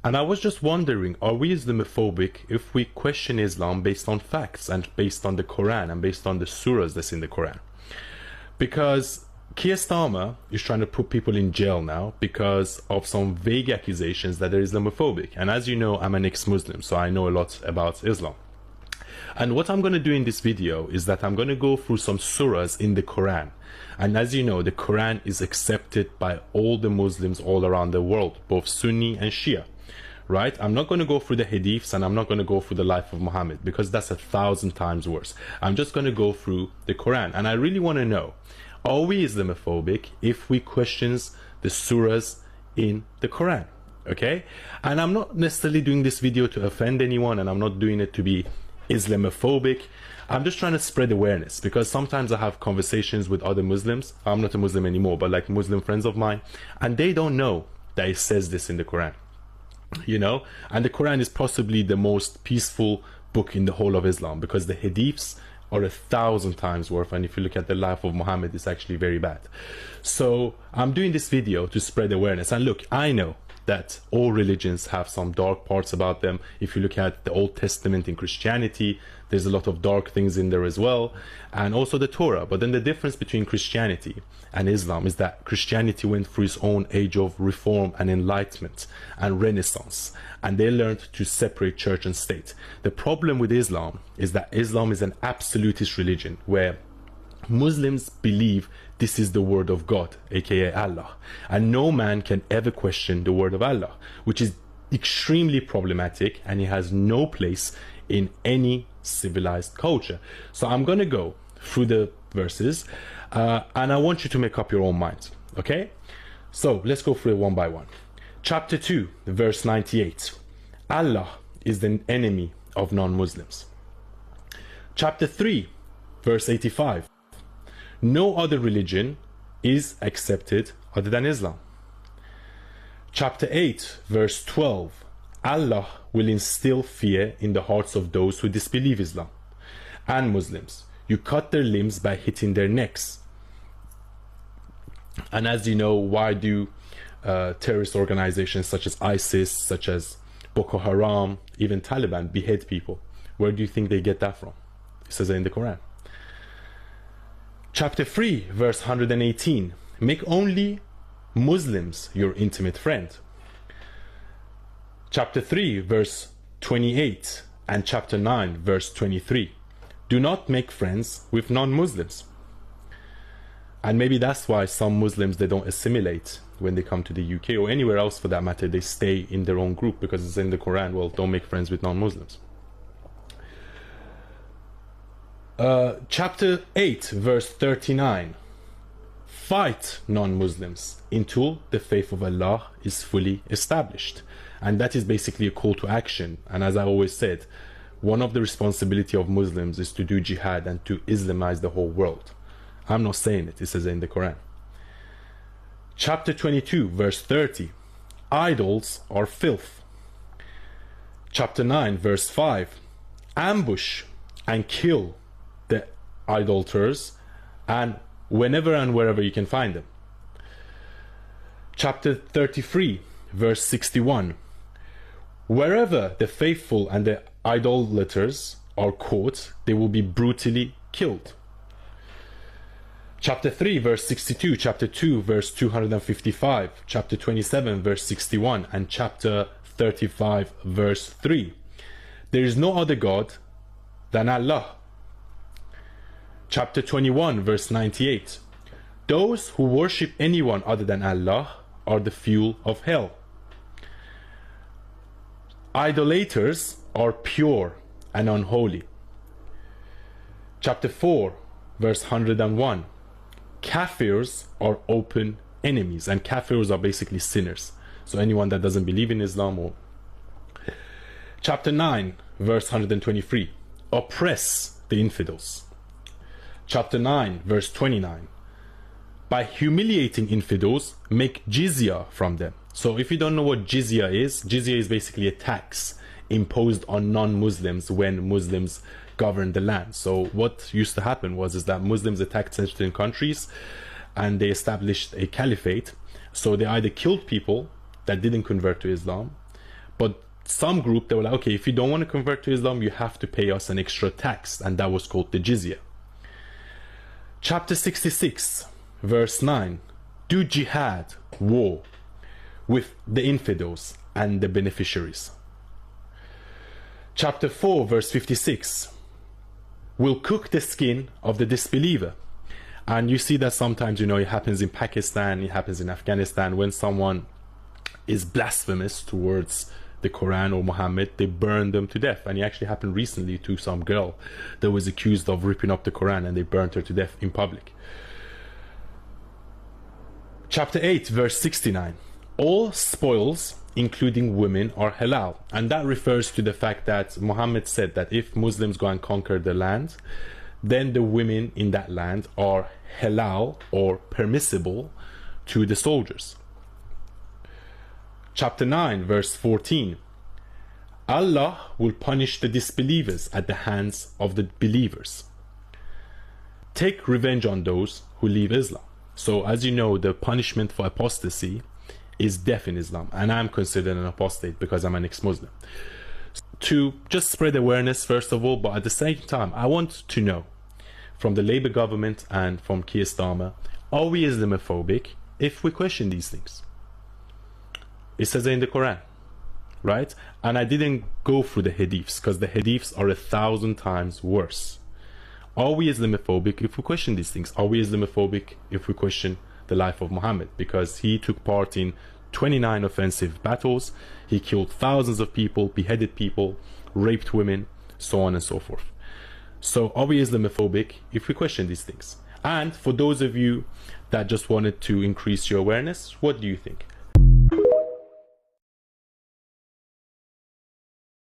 And I was just wondering, are we Islamophobic if we question Islam based on facts and based on the Quran and based on the surahs that's in the Quran? Because Keir Starmer is trying to put people in jail now because of some vague accusations that they're Islamophobic. And as you know, I'm an ex-Muslim, so I know a lot about Islam. And what I'm going to do in this video is that I'm going to go through some surahs in the Quran. And as you know, the Quran is accepted by all the Muslims all around the world, both Sunni and Shia. Right? I'm not going to go through the hadiths and I'm not going to go through the life of Muhammad because that's 1,000 times worse. I'm just going to go through the Quran. And I really want to know, are we Islamophobic if we questions the surahs in the Quran? Okay? And I'm not necessarily doing this video to offend anyone, and I'm not doing it to be Islamophobic. I'm just trying to spread awareness because sometimes I have conversations with other Muslims. I'm not a Muslim anymore, but like Muslim friends of mine, and they don't know that it says this in the Quran. You know, and the Quran is possibly the most peaceful book in the whole of Islam because the hadiths are 1,000 times worse, and if you look at the life of Muhammad, it's actually very bad. So I'm doing this video to spread awareness. And look, I know that all religions have some dark parts about them. If you look at the Old Testament in Christianity, there's a lot of dark things in there as well, and also the Torah. But then the difference between Christianity and Islam is that Christianity went through its own age of reform and enlightenment and renaissance, and they learned to separate church and state. The problem with Islam is that Islam is an absolutist religion where Muslims believe this is the word of God, aka Allah, and no man can ever question the word of Allah, which is extremely problematic, and it has no place in any civilized culture. So I'm going to go through the verses and I want you to make up your own mind. Okay, so let's go through it one by one. Chapter 2 verse 98, Allah is the enemy of non-Muslims. Chapter 3 verse 85, no other religion is accepted other than Islam. Chapter 8 verse 12, Allah will instill fear in the hearts of those who disbelieve Islam and Muslims. You cut their limbs by hitting their necks. And as you know, why do terrorist organizations such as ISIS, such as Boko Haram, even Taliban behead people? Where do you think they get that from? It says it in the Quran. Chapter 3 verse 118, make only Muslims your intimate friend. Chapter 3 verse 28 and chapter 9 verse 23, do not make friends with non-Muslims. And maybe that's why some Muslims, they don't assimilate when they come to the UK or anywhere else for that matter. They stay in their own group because it's in the Quran, well, don't make friends with non-Muslims. Chapter 8 verse 39, fight non-Muslims until the faith of Allah is fully established. And that is basically a call to action. And as I always said, one of the responsibility of Muslims is to do jihad and to Islamize the whole world. I'm not saying it, it says in the Quran. Chapter 22 verse 30, idols are filth. Chapter 9 verse 5, ambush and kill the idolaters, and whenever and wherever you can find them. Chapter 33 verse 61, wherever the faithful and the idolaters are caught, they will be brutally killed. Chapter 3 verse 62, chapter 2 verse 255, chapter 27 verse 61, and chapter 35 verse 3, there is no other God than Allah. Chapter 21 verse 98, those who worship anyone other than Allah are the fuel of hell. Idolaters are pure and unholy. Chapter 4 verse 101, Kafirs are open enemies, and Kafirs are basically sinners, so anyone that doesn't believe in Islam. Or Chapter 9 verse 123, oppress the infidels. Chapter 9 verse 29, by humiliating infidels, make jizya from them. So if you don't know what jizya is basically a tax imposed on non-Muslims when Muslims govern the land. So what used to happen is that Muslims attacked certain countries and they established a caliphate. So they either killed people that didn't convert to Islam, But some group, they were like, okay, if you don't want to convert to Islam, you have to pay us an extra tax, and that was called the jizya. Chapter 66, verse 9, do jihad, war, with the infidels and the beneficiaries. Chapter 4, verse 56, will cook the skin of the disbeliever. And you see that sometimes, you know, it happens in Pakistan, it happens in Afghanistan. When someone is blasphemous towards the Quran or Muhammad, they burn them to death. And it actually happened recently to some girl that was accused of ripping up the Quran, and they burnt her to death in public. Chapter 8, verse 69, all spoils, including women, are halal. And that refers to the fact that Muhammad said that if Muslims go and conquer the land, then the women in that land are halal or permissible to the soldiers. Chapter 9, verse 14, Allah will punish the disbelievers at the hands of the believers. Take revenge on those who leave Islam. So as you know, the punishment for apostasy is death in Islam, and I'm considered an apostate because I'm an ex-Muslim. To just spread awareness first of all, but at the same time I want to know from the Labour government and from Keir Starmer, are we Islamophobic if we question these things? It says it in the Quran, right? And I didn't go through the hadiths because the hadiths are 1,000 times worse. Are we Islamophobic if we question these things? Are we Islamophobic if we question the life of Muhammad? Because he took part in 29 offensive battles, he killed thousands of people, beheaded people, raped women, so on and so forth. So are we Islamophobic if we question these things? And for those of you that just wanted to increase your awareness, what do you think?